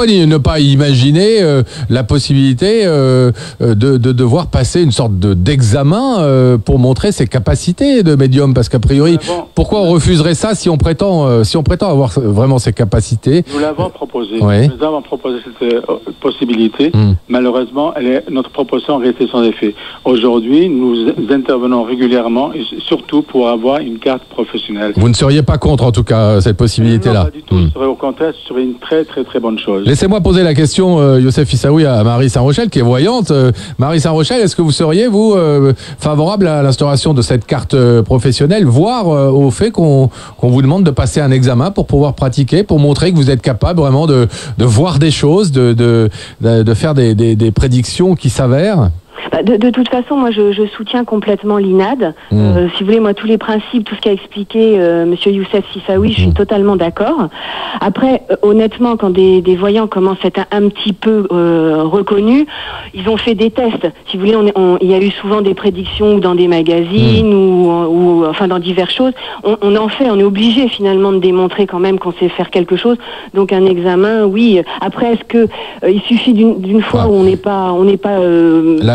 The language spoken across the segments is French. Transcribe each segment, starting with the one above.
pourquoi ne pas imaginer la possibilité de devoir passer une sorte d'examen pour montrer ses capacités de médium? Parce qu'a priori, pourquoi on refuserait ça si on prétend avoir vraiment ses capacités? Nous l'avons proposé. Oui. Nous avons proposé cette possibilité. Malheureusement, notre proposition est restée sans effet. Aujourd'hui, nous intervenons régulièrement, et surtout pour avoir une carte professionnelle. Vous ne seriez pas contre, en tout cas, cette possibilité-là? Non, pas du tout. Au contraire, ce serait une très, très, très bonne chose. Laissez-moi poser la question, Youssef Issaoui, à Marie Saint-Rochel, qui est voyante. Marie Saint-Rochel, est-ce que vous seriez, vous, favorable à l'instauration de cette carte professionnelle, voire au fait qu'on vous demande de passer un examen pour pouvoir pratiquer, pour montrer que vous êtes capable vraiment de voir des choses, de faire des prédictions qui s'avèrent? De toute façon, moi, je soutiens complètement l'INAD. Si vous voulez, moi, tous les principes, tout ce qu'a expliqué Monsieur Youssef Issaoui, je suis totalement d'accord. Après, honnêtement, quand des voyants commencent à être un petit peu reconnus, ils ont fait des tests. Si vous voulez, il y a eu souvent des prédictions dans des magazines ou enfin dans diverses choses. On est obligé finalement de démontrer quand même qu'on sait faire quelque chose. Donc un examen, oui. Après, est-ce que il suffit d'une fois où on n'est pas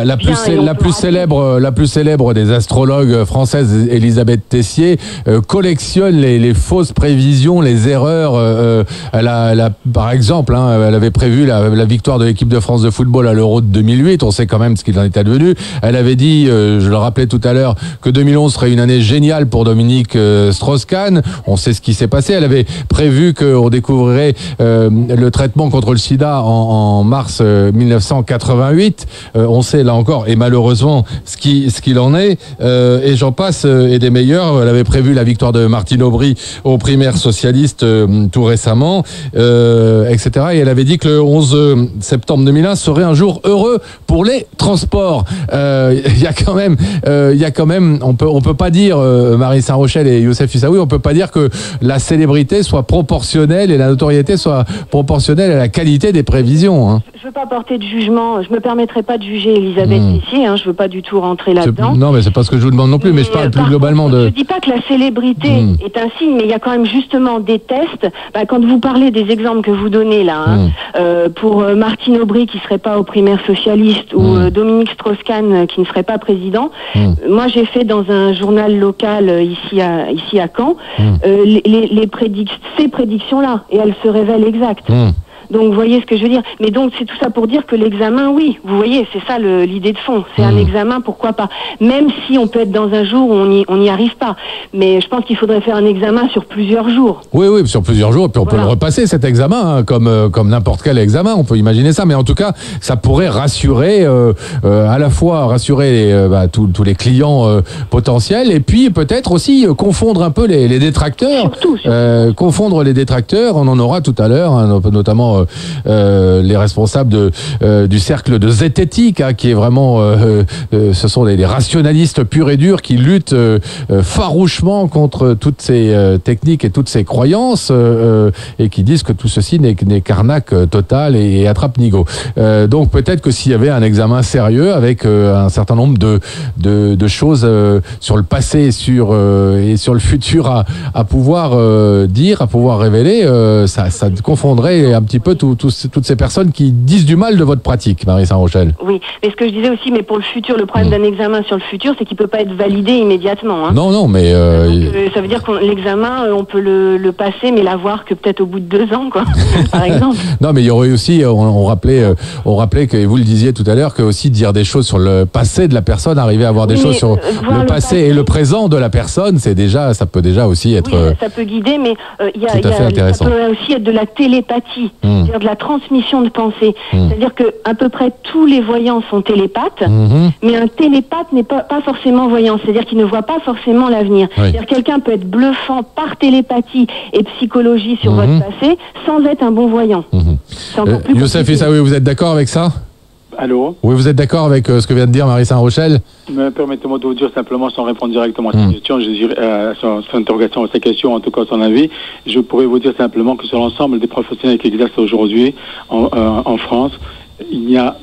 la plus célèbre des astrologues françaises, Elisabeth Tessier, collectionne les fausses prévisions, les erreurs. Par exemple, elle avait prévu la victoire de l'équipe de France de football à l'Euro de 2008. On sait quand même ce qu'il en est advenu. Elle avait dit, je le rappelais tout à l'heure, que 2011 serait une année géniale pour Dominique Strauss-Kahn. On sait ce qui s'est passé. Elle avait prévu qu'on découvrirait le traitement contre le sida en mars 1988. On sait là encore, et malheureusement, ce qu'il en est, et j'en passe, et des meilleurs. Elle avait prévu la victoire de Martine Aubry aux primaires socialistes tout récemment, etc. Et elle avait dit que le 11 septembre 2001 serait un jour heureux pour les transports. Il y a quand même, on peut pas dire, Marie Saint-Rochel et Youssef Issaoui, on peut pas dire que la célébrité soit proportionnelle et la notoriété soit proportionnelle à la qualité des prévisions, hein. Je veux pas porter de jugement, je me permettrai pas de juger Elisabeth Tessier, je veux pas du tout rentrer là-dedans. Non, mais c'est pas ce que je vous demande non plus, mais je parle plus globalement de... Je dis pas que la célébrité est un signe, mais il y a quand même justement des tests. Quand vous parlez des exemples que vous donnez là, pour Martine Aubry qui serait pas aux primaires socialistes ou Dominique Strauss-Kahn qui ne serait pas président, moi j'ai fait dans un journal local ici à Caen ces prédictions-là, et elles se révèlent exactes. Donc, vous voyez ce que je veux dire. Mais donc, c'est tout ça pour dire que l'examen, oui, vous voyez, c'est ça l'idée de fond. C'est un examen, pourquoi pas. Même si on peut être dans un jour où on n'y arrive pas. Mais je pense qu'il faudrait faire un examen sur plusieurs jours. Oui, sur plusieurs jours. Et puis on peut le repasser, cet examen, comme n'importe quel examen. On peut imaginer ça. Mais en tout cas, ça pourrait rassurer, à la fois rassurer tous les clients potentiels, et puis peut-être aussi confondre un peu les détracteurs. Surtout. Confondre les détracteurs. On en aura tout à l'heure, notamment les responsables du cercle de zététique, qui est vraiment ce sont des rationalistes purs et durs qui luttent farouchement contre toutes ces techniques et toutes ces croyances, et qui disent que tout ceci n'est qu'arnaque totale et attrape-nigo. Donc peut-être que s'il y avait un examen sérieux avec un certain nombre de choses sur le passé et sur le futur à pouvoir dire, à pouvoir révéler, ça confondrait un petit peu toutes ces personnes qui disent du mal de votre pratique, Marie Saint-Rochel. Oui, mais ce que je disais aussi, mais pour le futur, le problème d'un examen sur le futur, c'est qu'il peut pas être validé immédiatement. Non, mais... Donc, ça veut dire que l'examen, on peut le passer, mais l'avoir que peut-être au bout de 2 ans, quoi, par exemple. Non, mais il y aurait aussi, on rappelait que, vous le disiez tout à l'heure, que aussi dire des choses sur le passé de la personne, arriver à voir des choses sur le passé et le présent de la personne, ça peut déjà aussi être... Oui, ça peut guider, mais ça peut aussi être de la télépathie. C'est-à-dire de la transmission de pensée. C'est-à-dire que à peu près tous les voyants sont télépathes, mais un télépathe n'est pas forcément voyant. C'est-à-dire qu'il ne voit pas forcément l'avenir. C'est-à-dire quelqu'un peut être bluffant par télépathie et psychologie sur votre passé sans être un bon voyant. Youssef Issaoui, vous êtes d'accord avec ça? Allô? Oui, vous êtes d'accord avec ce que vient de dire Marie Saint-Rochel? Permettez-moi de vous dire simplement, sans répondre directement à cette question, je dirais, à son interrogation, à sa question, en tout cas son avis, je pourrais vous dire simplement que sur l'ensemble des professionnels qui exercent aujourd'hui en France, il y a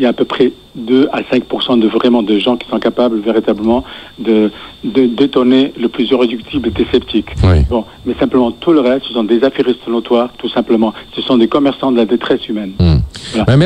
à peu près 2 à 5% de gens qui sont capables véritablement de détonner le plus irréductible des sceptiques. Oui. Bon, mais simplement tout le reste, ce sont des affairistes notoires, tout simplement. Ce sont des commerçants de la détresse humaine. Voilà.